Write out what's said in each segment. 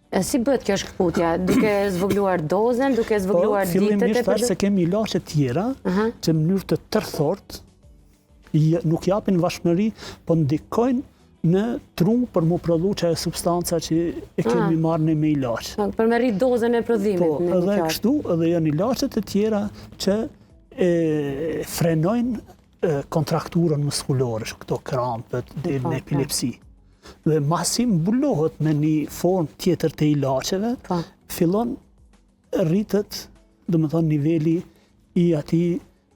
Si bëhet kjo shkputja? Duke zvogluar dozën, duke zvogluar ditët e fillimisht thash se kemi ilaçe tjera që në mënyrë të tërthort nuk japin vashmëri, po ndikojnë në tru për mu prodhu që e substanca që e kemi marrë në me ilaç. Për me rrit dozën e prodhimit. Po, edhe kështu, edhe janë ilaçet e tjera që frenojnë kontrakturën muskulore, këto krampët, dhe në epilepsi. Dhe masi mbulohet me një formë tjetër të ilaçeve, fillon rritet, dhe më thonë, niveli i ati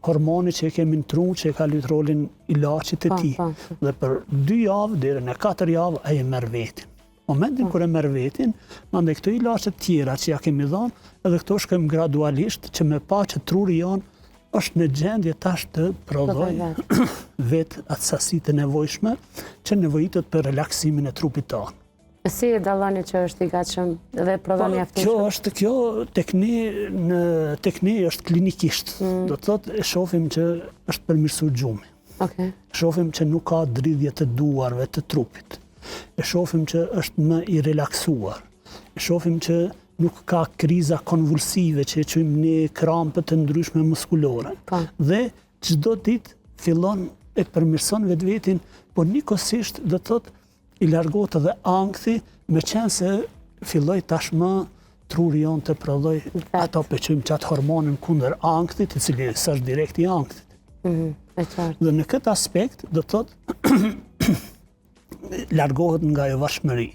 hormoni që e kemi në tru, që e ka lyt rolin ilaçit të ti. Dhe për 2 javë, deri në 4 javë, ai e merr vetin. Momentin kur e merr vetin, mandej këto ilaçe tjera që ja kemi dhënë, edhe këto shkojmë gradualisht që me pa që truri jonë është në gjendje tash të prodhoj vetë atë sasi të nevojshme që nevojitet për relaksimin e trupit tonë. Si e dalloni që është i gatshëm dhe prodhon mjaftueshëm? Kjo tek ne është klinikisht. Do të thotë e shohim që është përmirësuar gjumi. Shohim që nuk ka dridhje të duarve të trupit. E shohim që është më i relaksuar. E shohim që nuk ka kriza konvulsive që e quajmë ne krampët të ndryshme muskulore. Dhe çdo ditë fillon e përmirëson vetvetin, por nikosisht do të thotë i largohet edhe ankthi, me qenë se filloj tashmë truri jonë të prodhoj ato peqojmë qatë hormonin kundër ankthit, i cili s'është direkt i ankthit. Dhe në këtë aspekt do të thotë largohet nga ajo vashmëri.